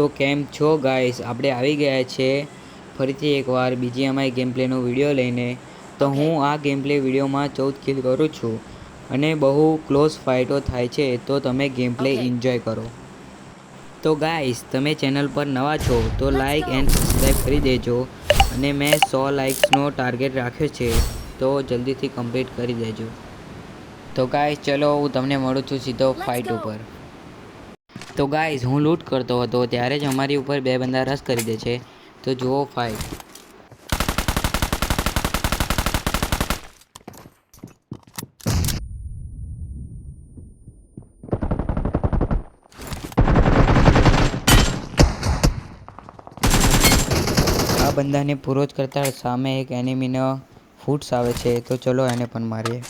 તો કેમ છો ગાઈસ, આપણે આવી ગયા છે ફરીથી એકવાર BGMI ગેમ પ્લેનો વિડીયો લઈને. તો હું આ ગેમ પ્લે વિડીયોમાં 14 કિલ કરું છું અને બહુ ક્લોઝ ફાઇટો થાય છે, તો તમે ગેમ પ્લે એન્જોય કરો. તો ગાઈસ, તમે ચેનલ પર નવા છો તો લાઇક એન્ડ સબસ્ક્રાઈબ કરી દેજો અને મેં 100 લાઇક્સનો ટાર્ગેટ રાખ્યો છે, તો જલ્દીથી કમ્પ્લીટ કરી દેજો. તો ગાઈસ ચલો, હું તમને મળું છું સીધો ફાઇટ ઉપર. તો ગાઈઝ, હું લૂંટ કરતો હતો ત્યારે જ અમારી ઉપર બે બંદા રશ કરી દે છે. તો જુઓ ફાઇટ. આ બંદાને પૂરો જ કરતા સામે એક એનિમીનો ફૂટ્સ આવે છે, તો ચલો એને પણ મારીએ.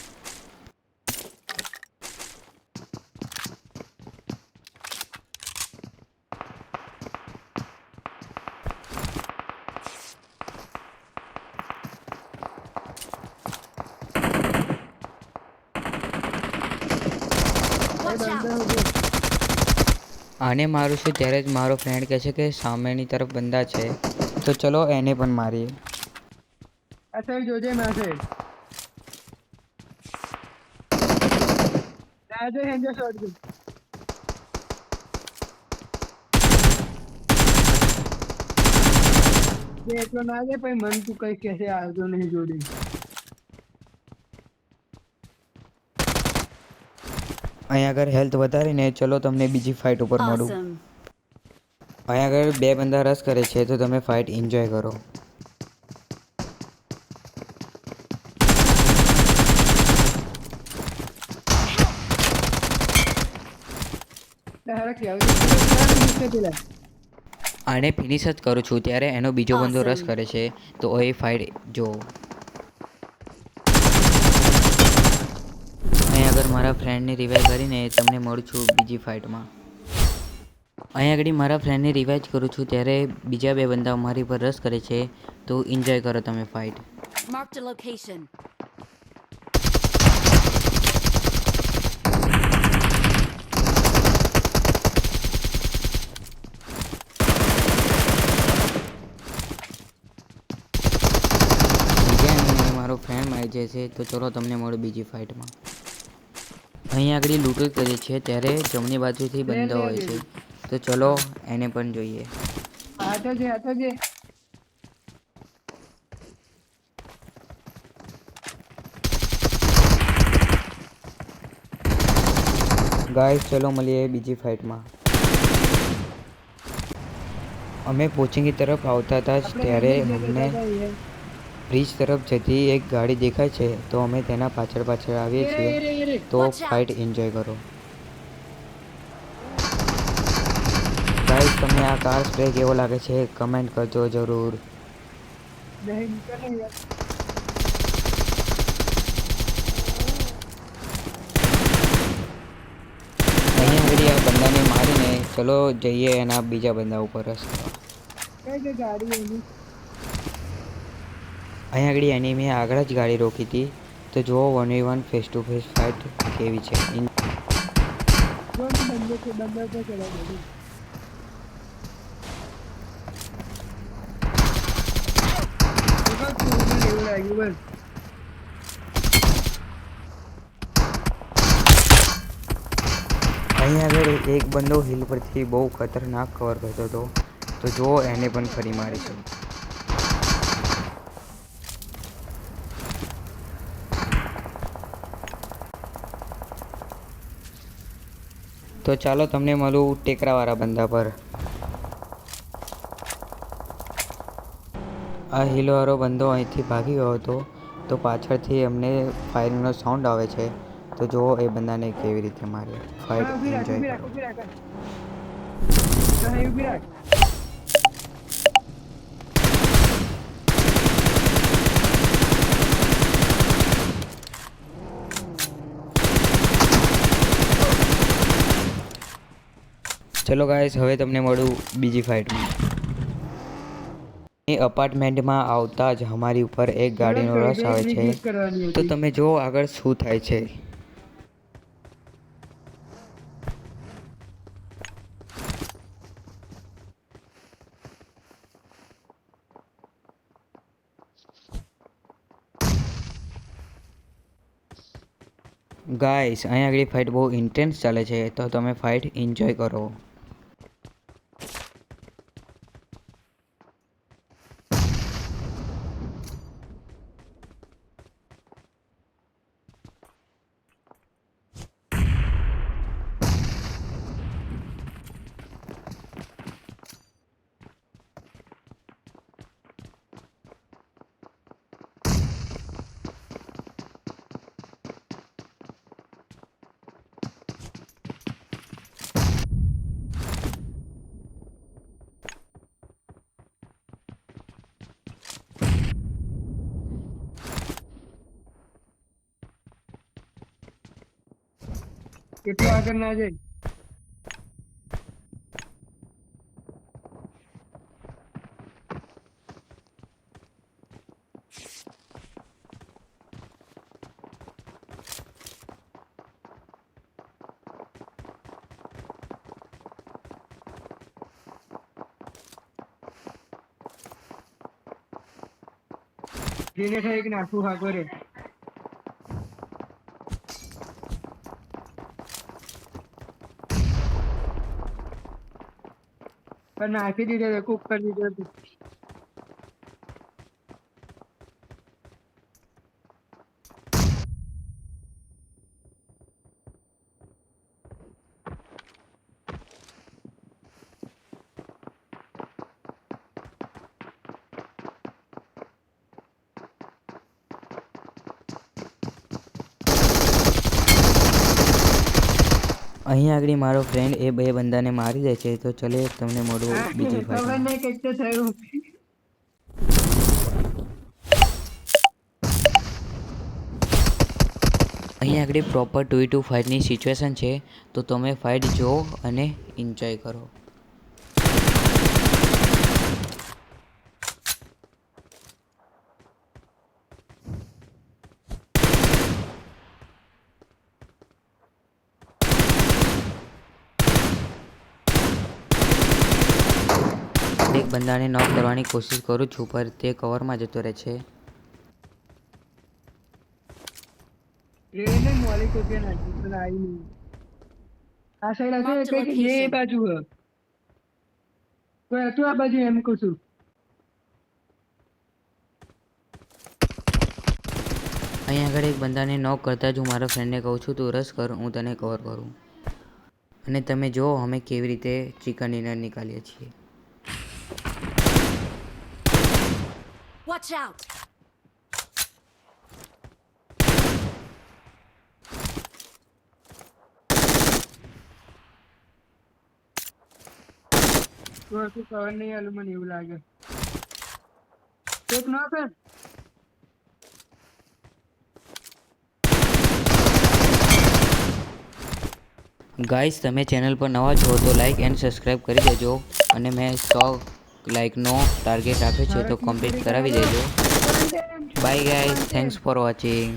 આને મારું છું ત્યારે જ મારો ફ્રેન્ડ કહે છે કે સામેની તરફ બંદા છે, તો ચલો એને પણ મારીએ. જોજે મેસેજ રાજો હેન્જો શોટ ગન એટલો ના દે પછી મન તું કઈ કેસે આવતો નહીં જોડી. અહીંયા આગળ હેલ્થ વધારીને ચલો તમને બીજી ફાઇટ ઉપર મળું. અહીંયા આગળ બે બંદા રશ કરે છે, તો તમે ફાઇટ એન્જોય કરો. આને ફિનિશ જ કરું છું ત્યારે એનો બીજો બંદો રશ કરે છે, તો એ ફાઇટ જો. અહીંયા આગળ મારા ફ્રેન્ડને રિવાઇવ કરીને તમને મળું છું બીજી ફાઇટમાં. અહીંયા આગળ મારા ફ્રેન્ડને રિવાઇવ કરું છું ત્યારે બીજા બે બંદા મારી પર રશ કરે છે, તો એન્જોય કરો તમે ફાઇટ. મારો ફ્રેન્ડ મારી જાય છે, તો ચલો તમને મળું બીજી ફાઇટમાં. અહીંયા આગળ લૂંટ કરીએ છીએ ત્યારે જમણી બાજુથી બંદો હોય છે, તો ચલો એને પણ જોઈએ. ગાઈસ ચલો મળીએ બીજી ફાઇટમાં. અમે પોચિંગી તરફ આવતા હતા જ ત્યારે અમને બ્રિજ તરફ જતી એક ગાડી દેખાય છે, તો અમે તેના પાછળ પાછળ આવીએ છીએ, તો ફાઇટ એન્જોય કરો. ગાઈસ, તમને આ કાર સ્પ્રે કેવો લાગે છે કમેન્ટ કરજો જરૂર. અહીંયા આગળ આ બંદાને મારીને ચલો જઈએ એના બીજા બંદા ઉપર રસ કરવા. અહીંયા આગળ એનિમીએ આગળ જ ગાડી રોકી હતી, તો જુઓ 1v1 face to face fight કેવી છે. અહીંયા આગળ એક બંદો હિલ પરથી બહુ ખતરનાક કવર કરતો હતો, તો જુઓ એને પણ ફરી મારીશું. તો ચાલો તમને મળું ટેકરાવાળા બંદા પર. આ હિલવાળો બંદો અહીંથી ભાગી ગયો હતો, તો પાછળથી અમને ફાયરિંગનો સાઉન્ડ આવે છે, તો જુઓ એ બંદાને કેવી રીતે મારે. ફાઇટ એન્જોય કરો. ચલો ગાઈસ, હવે તમને મળું બીજી ફાઇટમાં. અપાર્ટમેન્ટમાં આવતા જ અમારી ઉપર એક ગાડીનો રશ આવે છે, તો તમે જુઓ આગળ શું થાય છે. ગાઈસ અહીંયા આગળ ફાઇટ બહુ ઇન્ટેન્સ ચાલે છે, તો તમે ફાઇટ એન્જોય કરો. કેટલું આગળ ના જાય. જેને થાય કે નાખું હા કરે. પણ નાખી દીધો કુક કરી દીધો. અહીંયા આગળ મારો ફ્રેન્ડ એ બે બંદાને મારી દે છે, તો ચલે તમને મળું બીજી ખબર ફાઇટ. નહીં કંઈક તો થયું. અહીંયા આગળ પ્રોપર 2v2 ફાઇટની સિચ્યુએશન છે, તો તમે ફાઇટ જુઓ અને એન્જોય કરો. એક બંદાને નોક કરવાની કોશિશ કરું છું, પણ તે કવરમાં જતો રહે છે. એને મોલી કોકે નાખી પણ આવી નહીં. આ સાઈડ હશે કંઈક એ બાજુ હ. કોઈ હતું આ બાજુ એમ કહું છું. અહીંયા આગળ એક બંદાને નોક કરતા જ હું મારા ફ્રેન્ડને કહું છું, તું રસ કર, હું તને કવર કરું. અને તમે જુઓ અમે કેવી રીતે ચિકન ડિનર નીકાળીએ છીએ. Watch out! તો હશે કવર નહીં આલું મને એવું લાગે. એક ના કર. ગાઈસ તમે ચેનલ પર નવા છો તો લાઈક એન્ડ સબસ્ક્રાઈબ કરી દેજો, અને મેં 100 લાઈકનો ટાર્ગેટ આપ્યો છે, તો કમ્પ્લીટ કરાવી દેજો. Bye guys, thanks for watching.